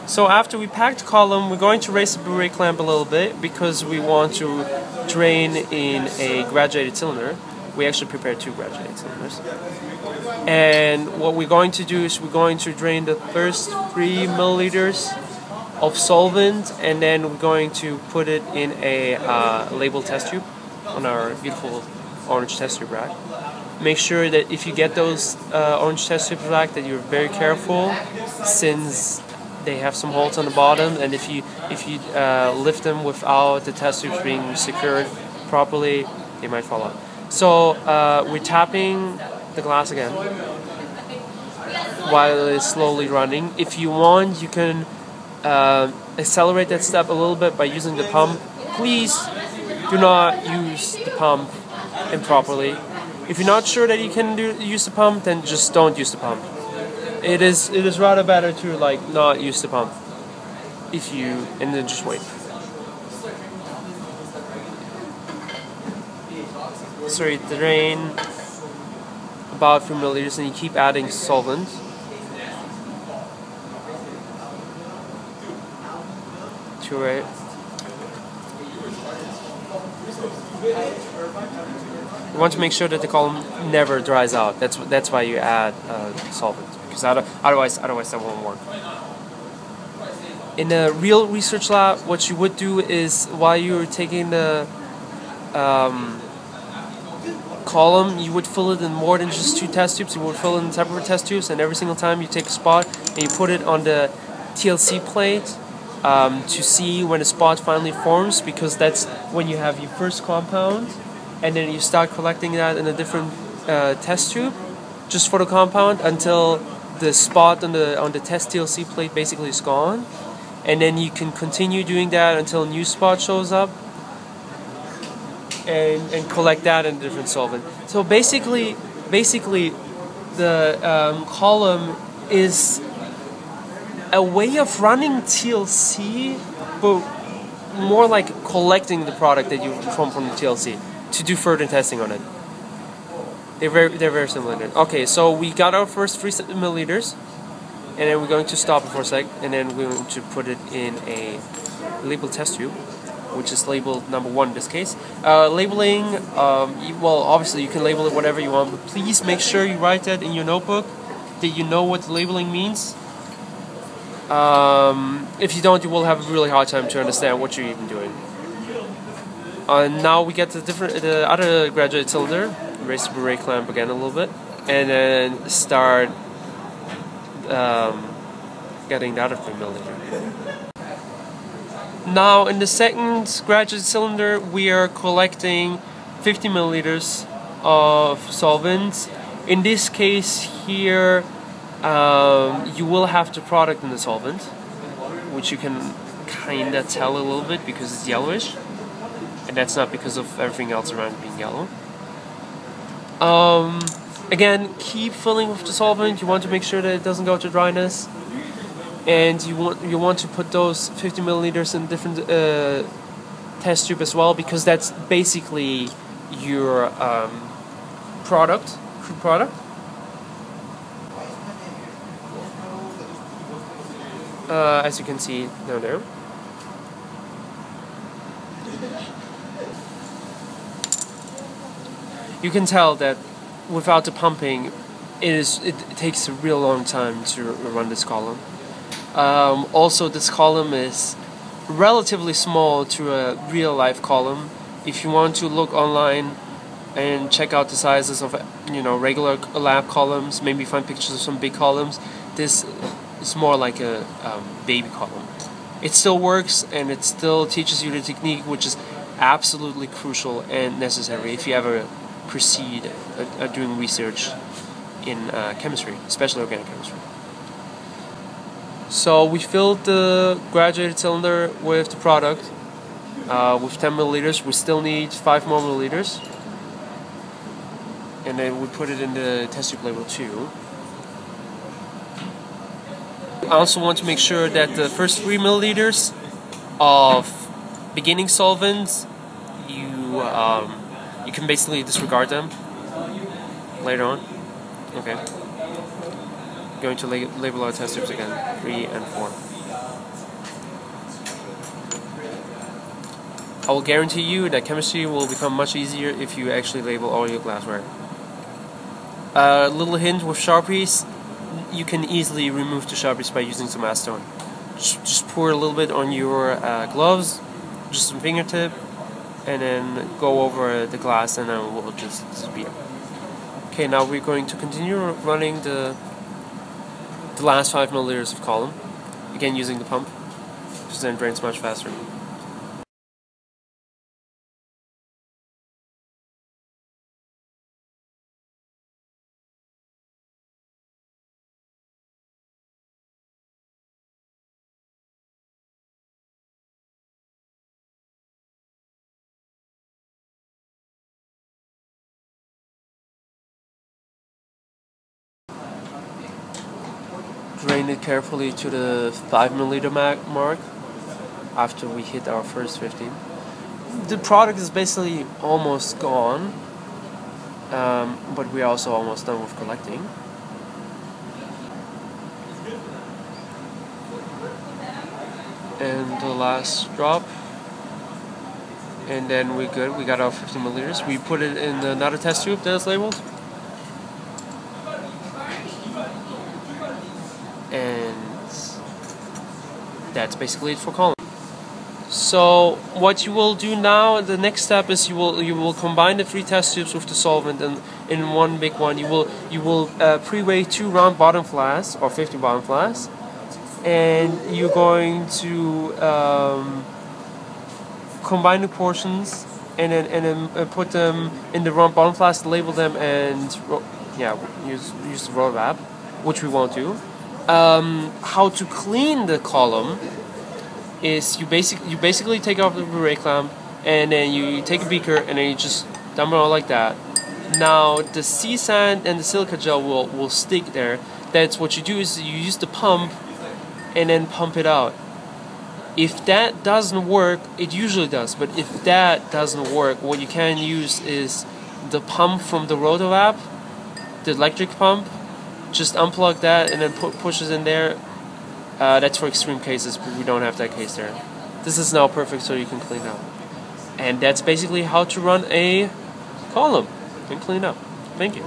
So after we pack the column, we're going to raise the brake clamp a little bit because we want to drain in a graduated cylinder. We actually prepared 2 graduated cylinders. And what we're going to do is we're going to drain the first 3 milliliters of solvent, and then we're going to put it in a labeled test tube on our beautiful orange test tube rack. Make sure that if you get those orange test tube rack that you're very careful, since they have some holes on the bottom, and if you lift them without the test tubes being secured properly, they might fall out. So we're tapping the glass again while it's slowly running. If you want, you can accelerate that step a little bit by using the pump. Please do not use the pump improperly. If you're not sure that you can use the pump, then just don't use the pump. It is rather better to not use the pump and then just wait. So you drain about 3 milliliters and you keep adding solvent. To it. You want to make sure that the column never dries out. That's why you add solvent, because otherwise that won't work. In a real research lab, what you would do is while you're taking the column, you would fill it in more than just 2 test tubes. You would fill it in separate test tubes, and every single time you take a spot and you put it on the TLC plate to see when a spot finally forms, because that's when you have your first compound, and then you start collecting that in a different test tube just for the compound until the spot on the test TLC plate basically is gone, and then you can continue doing that until a new spot shows up and collect that in a different solvent. So basically the column is a way of running TLC, but more like collecting the product that you from the TLC to do further testing on it. They're very similar. Okay, so we got our first 3 milliliters, and then we're going to stop it for a sec, and then we're going to put it in a labeled test tube, which is labeled number 1 in this case. Labeling, well, obviously you can label it whatever you want, but please make sure you write that in your notebook, that you know what the labeling means. If you don't, you will have a really hard time to understand what you're even doing. Now we get the other graduate cylinder, raise the brake clamp again a little bit, and then start getting the other 3 milliliters. Now in the second graduate cylinder, we are collecting 50 milliliters of solvent. In this case here, you will have the product in the solvent, which you can kinda tell a little bit because it's yellowish, and that's not because of everything else around being yellow. Again, keep filling with the solvent. You want to make sure that it doesn't go to dryness, and you want to put those 50 milliliters in different test tube as well, because that's basically your crude product. As you can see down there. You can tell that without the pumping, it takes a real long time to run this column. Also, this column is relatively small to a real-life column. If you want to look online and check out the sizes of regular lab columns, maybe find pictures of some big columns, this is more like a baby column. It still works, and it still teaches you the technique, which is absolutely crucial and necessary if you ever proceed doing research in chemistry, especially organic chemistry. So we filled the graduated cylinder with the product with 10 milliliters. We still need 5 more milliliters, and then we put it in the test tube label 2. I also want to make sure that the first 3 milliliters of beginning solvents, you can basically disregard them later on. Okay. going to label our test tubes again, 3 and 4. I will guarantee you that chemistry will become much easier if you actually label all your glassware. A little hint with Sharpies, you can easily remove the Sharpies by using some acetone. Just pour a little bit on your gloves, just some fingertip, and then go over the glass, and then it will just disappear. Okay, now we're going to continue running the last 5 milliliters of column, again using the pump, which then drains much faster. Drain it carefully to the 5 milliliter mark after we hit our first 15. The product is basically almost gone, but we're also almost done with collecting. And the last drop, and then we're good. We got our 50 milliliters. We put it in another test tube that is labeled. And that's basically it for column. So what you will do now, the next step is you will combine the 3 test tubes with the solvent, and in one big one you will pre-weigh 2 round bottom flasks or 50 bottom flasks, and you're going to combine the portions and then put them in the round bottom flask, label them, and use the roll wrap, which we won't do. How to clean the column is you basically take off the beret clamp, and then you take a beaker and then you just dump it all like that. Now the sea sand and the silica gel will stick there. That's what you do, is you use the pump and then pump it out. If that doesn't work, it usually does, but if that doesn't work, what you can use is the pump from the rotovap, the electric pump. Just unplug that and then push it in there. That's for extreme cases, but we don't have that case there. This is now perfect, so you can clean up. And that's basically how to run a column and clean up. Thank you.